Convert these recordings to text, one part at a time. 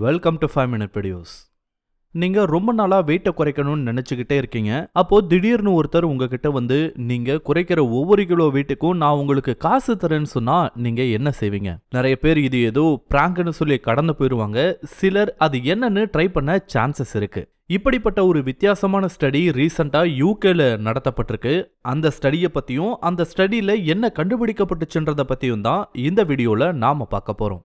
Welcome to 5 minute videos. நீங்க ரொம்ப நாளா வெயிட்ட குறைக்கணும்னு நினைச்சுக்கிட்டே இருக்கீங்க. அப்போ திடீர்னு ஒருத்தர் உங்ககிட்ட வந்து நீங்க குறைக்கிற ஒவ்வொரு கிலோ வெயிட்டுக்கும் நான் உங்களுக்கு காசு தரேன்னு சொன்னா நீங்க என்ன செய்வீங்க? நிறைய பேர் இது ஏதோ பிராங்க்னு சொல்லி கடந்து போயிருவாங்க. சிலர் அது என்னன்னு ட்ரை பண்ண சான்சஸ் இருக்கு. இப்படிப்பட்ட ஒரு வித்தியாசமான ஸ்டடி ரீசெண்டா யூகேல நடத்தப்பட்டிருக்கு. அந்த ஸ்டடியை பத்தியும் அந்த ஸ்டடியில என்ன கண்டுபிடிக்கப்பட்டுச்சுன்றத பத்தியும் தான் இந்த வீடியோல நாம பார்க்க போறோம்.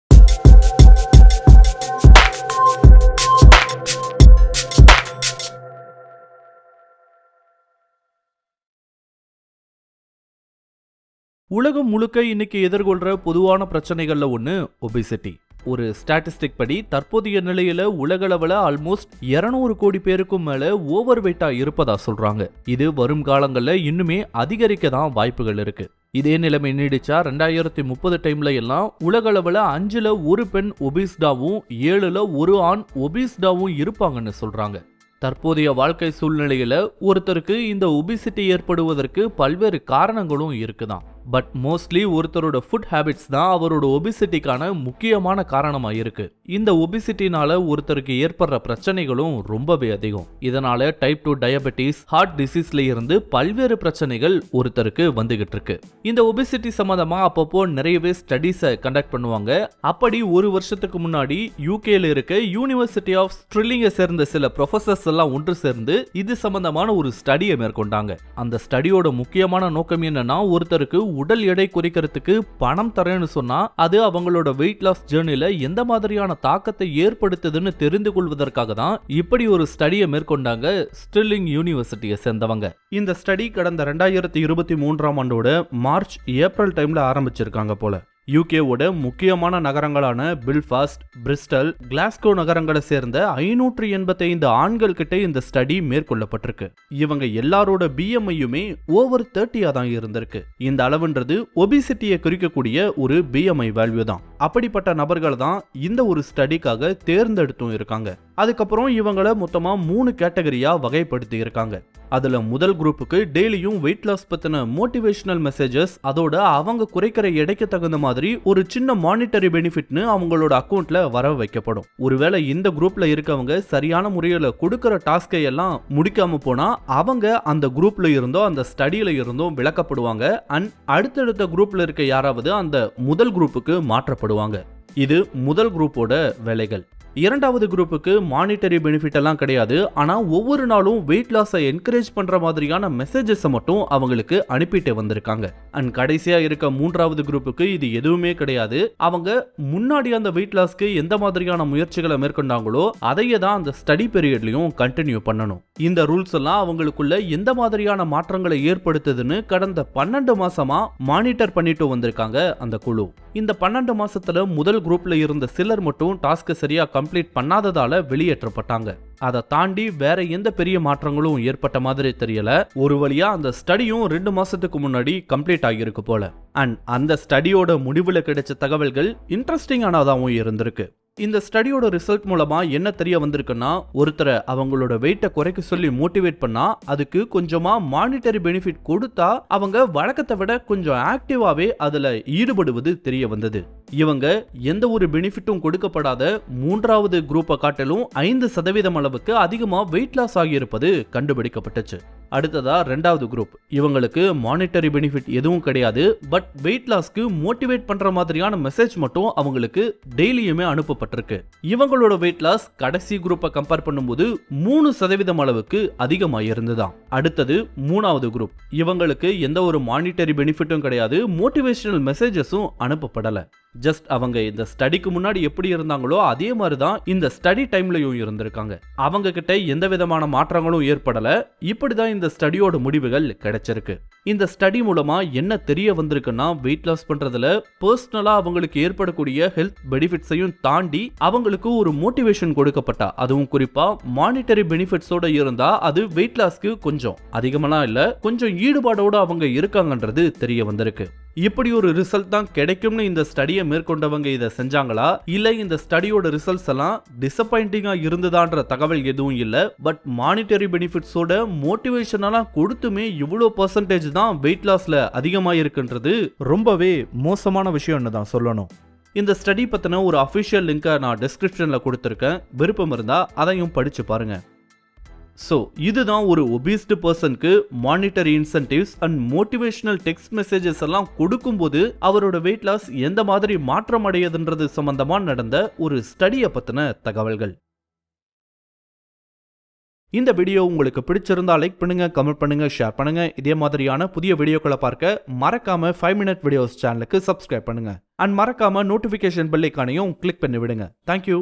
உலகம் முழுக்க இன்னைக்கு எதிர்கொள்ற பொதுவான பிரச்சனைகள்ல ஒண்ணு ஒபிசிட்டி. ஒரு ஸ்டாட்டிஸ்டிக் படி தற்போதைய நிலையில உலகளவுல ஆல்மோஸ்ட் 200 கோடி பேருக்கும் மேல ஓவர் வெயிட்டா இருப்பதா சொல்றாங்க. இது வரும் காலங்கள்ல இன்னுமே அதிகரிக்க தான் வாய்ப்புகள் இருக்கு. இதே நிலைமை நீடிச்சா 2030 டைம்ல எல்லாம் உலகளவுல 5ல 1 பெண் ஒபிஸ்டாவும் 7ல 1 ஆண் ஒபிஸ்டாவும் இருப்பாங்கன்னு சொல்றாங்க. தற்போதைய வாழ்க்கை சூழ்நிலையில ஒருத்தருக்கு இந்த ஒபிசிட்டி ஏற்படுவதற்கு பல்வேறு காரணங்களும் இருக்குதான். பட் மோஸ்ட்லி ஒருத்தரோட ஃபுட் ஹேபிட்ஸ் தான் அவரோட ஒபிசிட்டிக்கான முக்கியமான காரணமா இருக்கு. இந்த ஒபிசிட்டினால ஒருத்தருக்கு ஏற்படுற பிரச்சனைகளும் ரொம்பவே அதிகம். இதனால டைப் 2 டயபெட்டிஸ், ஹார்ட் டிசீஸ்ல இருந்து பல்வேறு பிரச்சனைகள் ஒருத்தருக்கு வந்துகிட்டு இருக்கு. இந்த ஒபிசிட்டி சம்பந்தமா அப்பப்போ நிறையவே ஸ்டடிஸை கண்டக்ட் பண்ணுவாங்க. அப்படி ஒரு வருஷத்துக்கு முன்னாடி யூகேல இருக்க யூனிவர்சிட்டி ஆஃப் ஸ்ட்ரில்லிங்கை சேர்ந்த சில ப்ரொஃபசர்ஸ் எல்லாம் ஒன்று சேர்ந்து இது சம்பந்தமான ஒரு ஸ்டடியை மேற்கொண்டாங்க. அந்த ஸ்டடியோட முக்கியமான நோக்கம் என்னன்னா, ஒருத்தருக்கு உடல் எடை குறைக்கிறதுக்கு பணம் தரேன்னு சொன்னா அது அவங்களோட வெயிட் லாஸ் ஜர்னில எந்த மாதிரியான தாக்கத்தை ஏற்படுத்துதுன்னு தெரிந்து கொள்வதற்காக தான் இப்படி ஒரு ஸ்டடியை மேற்கொண்டாங்க ஸ்ட்ரில்லிங் யூனிவர்சிட்டியை சேர்ந்தவங்க. இந்த ஸ்டடி கடந்த 2023ஆம் ஆண்டோட மார்ச் ஏப்ரல் டைம்ல ஆரம்பிச்சிருக்காங்க போல. யூகேவோட முக்கியமான நகரங்களான பில்ஃபாஸ்ட், பிரிஸ்டல், கிளாஸ்கோ நகரங்களை சேர்ந்த 585 ஆண்கள் கிட்ட இந்த ஸ்டடி மேற்கொள்ளப்பட்டிருக்கு. இவங்க எல்லாரோட பிஎம்ஐயுமே ஓவர் 30 தான் இருந்திருக்கு. இந்த அளவுன்றது ஒபிசிட்டியை குறிக்கக்கூடிய ஒரு பிஎம்ஐ வேல்யூ தான். அப்படிப்பட்ட நபர்கள் தான் இந்த ஒரு ஸ்டடிக்காக தேர்ந்தெடுத்தும் இருக்காங்க. அதுக்கப்புறம் இவங்களை மொத்தமா 3 கேட்டகரியா வகைப்படுத்தி இருக்காங்க. அதுல முதல் குரூப்புக்கு டெய்லியும் வெயிட் லாஸ் பத்தின மோட்டிவேஷனல் மெசேஜஸ், அதோட அவங்க குறைக்கிற எடைக்கு தகுந்த மாதிரி ஒரு சின்ன மானிட்டரி பெனிஃபிட்னு அவங்களோட அக்கௌண்ட்ல வர வைக்கப்படும். ஒருவேளை இந்த குரூப்ல இருக்கவங்க சரியான முறையில கொடுக்கிற டாஸ்கை எல்லாம் முடிக்காம போனா அவங்க அந்த குரூப்ல இருந்தோ அந்த ஸ்டடியில இருந்தோ விலக்கப்படுவாங்க. அண்ட் அடுத்தடுத்த குரூப்ல இருக்க யாராவது அந்த முதல் குரூப்புக்கு மாற்றப்படுவாங்க. இது முதல் குரூப்போட வேலைகள். இரண்டாவது குரூப்புக்கு மானிட்டரி பெனிஃபிட் எல்லாம் கிடையாது. ஆனா ஒவ்வொரு நாளும் வெயிட் லாஸை என்கரேஜ் பண்ற மாதிரியான மெசேஜஸ் மட்டும் அவங்களுக்கு அனுப்பிட்டு வந்திருக்காங்க. அண்ட் கடைசியா இருக்க மூன்றாவது குரூப்புக்கு இது எதுவுமே கிடையாது. அவங்க முன்னாடி அந்த வெயிட் லாஸ்க்கு எந்த மாதிரியான முயற்சிகளை மேற்கொண்டாங்களோ அதையே தான் அந்த ஸ்டடி பீரியட்லயும் கண்டினியூ பண்ணணும். இந்த ரூல்ஸ் எல்லாம் அவங்களுக்குள்ள எந்த மாதிரியான மாற்றங்களை ஏற்படுத்துதுன்னு கடந்த 12 மாசமா மானிட்டர் பண்ணிட்டு வந்திருக்காங்க அந்த குழு. இந்த 12 மாசத்துல முதல் குரூப்ல இருந்த சிலர் மட்டும் டாஸ்க் சரியா கம்ப்ளீட் பண்ணாததால வெளியேற்றப்பட்டாங்க. அதை தாண்டி வேற எந்த பெரிய மாற்றங்களும் ஏற்பட்ட மாதிரி தெரியல. ஒரு வழியா அந்த ஸ்டடியும் 2 மாசத்துக்கு முன்னாடி கம்ப்ளீட் ஆகியிருக்கு போல. அண்ட் அந்த ஸ்டடியோட முடிவுல கிடைச்ச தகவல்கள் இன்ட்ரெஸ்டிங் ஆனதாகவும் இருந்திருக்கு. இந்த ஸ்டடியோட ரிசல்ட் மூலமா என்ன தெரிய வந்திருக்குன்னா, ஒருத்தரை அவங்களோட வெயிட்டை குறைக்க சொல்லி மோட்டிவேட் பண்ணா அதுக்கு கொஞ்சமா மானிட்டரி பெனிஃபிட் கொடுத்தா அவங்க வழக்கத்தை விட கொஞ்சம் ஆக்டிவாவே அதுல ஈடுபடுவது தெரிய வந்தது. இவங்க எந்த ஒரு பெனிஃபிட்டும் கொடுக்கப்படாத மூன்றாவது குரூப்பை காட்டிலும் 5% அளவுக்கு அதிகமா வெயிட் லாஸ் ஆகியிருப்பது கண்டுபிடிக்கப்பட்டுச்சு. அடுத்ததா ரெண்டாவது குரூப். இவங்களுக்கு மானிட்டரி பெனிஃபிட் எதுவும் கிடையாது. பட் வெயிட் லாஸ்க்கு மோட்டிவேட் பண்ற மாதிரியான மெசேஜ் மட்டும் அவங்களுக்கு டெய்லியுமே அனுப்பப்பட்டிருக்கு. இவங்களோட வெயிட் லாஸ் கடைசி குரூப்பை கம்பேர் பண்ணும்போது 3% அளவுக்கு அதிகமா இருந்துதான். அடுத்தது மூணாவது குரூப். இவங்களுக்கு எந்த ஒரு மானிட்டரி பெனிஃபிட்டும் கிடையாது, மோட்டிவேஷனல் மெசேஜஸும் அனுப்பப்படல. ஜஸ்ட் அவங்க இந்த ஸ்டடிக்கு முன்னாடி எப்படி இருந்தாங்களோ அதே மாதிரி தான் இந்த ஸ்டடி டைம்லயும் இருந்திருக்காங்க. அவங்க கிட்ட எந்த விதமான மாற்றங்களும் ஏற்படல. இப்படிதான் இந்த ஸ்டடியோட முடிவுகள் கிடைச்சிருக்கு. இந்த ஸ்டடி மூலமா என்ன தெரிய வந்திருக்குன்னா, வெயிட் லாஸ் பண்றதுல பர்சனலா அவங்களுக்கு ஏற்படக்கூடிய ஹெல்த் பெனிஃபிட்ஸையும் தாண்டி அவங்களுக்கு ஒரு மோட்டிவேஷன் கொடுக்கப்பட்டா, அதுவும் குறிப்பா மானிட்டரி பெனிஃபிட்ஸோட இருந்தா அது வெயிட் லாஸ்க்கு கொஞ்சம் அதிகமெல்லாம் இல்ல, கொஞ்சம் ஈடுபாடோட அவங்க இருக்காங்கன்றது தெரிய வந்திருக்கு. இப்படி ஒரு ரிசல்ட் தான் கிடைக்கும்னு இந்த ஸ்டடியை மேற்கொண்டவங்க இதை செஞ்சாங்களா, இல்ல இந்த ஸ்டடியோட ரிசல்ட்ஸ் எல்லாம் டிசப்பாயிண்டிங்கா இருந்ததான்ற தகவல் எதுவும் இல்ல. பட் மானிட்டரி பெனிஃபிட்ஸோட மோட்டிவேஷன் எல்லாம் கொடுத்துமே இவ்வளோ பர்சன்டேஜ் தான் வெயிட் லாஸ்ல அதிகமா இருக்குன்றது ரொம்பவே மோசமான விஷயம்னு தான் சொல்லணும். இந்த ஸ்டடி பத்தின ஒரு அஃபிஷியல் லிங்கை நான் டிஸ்கிரிப்ஷன்ல கொடுத்துருக்கேன். விருப்பம் இருந்தா அதையும் படிச்சு பாருங்க. ஸோ இதுதான் ஒரு ஒபீஸ்டு பர்சனுக்கு monetary incentives and motivational text messages எல்லாம் கொடுக்கும்போது அவரோட வெயிட் லாஸ் எந்த மாதிரி மாற்றம் அடையுதுன்றது சம்பந்தமா நடந்த ஒரு ஸ்டடியை பத்தின தகவல்கள். இந்த வீடியோ உங்களுக்கு பிடிச்சிருந்தா லைக் பண்ணுங்க, கமெண்ட் பண்ணுங்க, ஷேர் பண்ணுங்க. இதே மாதிரியான புதிய வீடியோக்களை பார்க்க மறக்காம 5 Minute Videos சேனலுக்கு சப்ஸ்கிரைப் பண்ணுங்க. அண்ட் மறக்காம நோட்டிபிகேஷன் பெல் ஐகானையும் கிளிக் பண்ணி விடுங்க. தேங்க்யூ.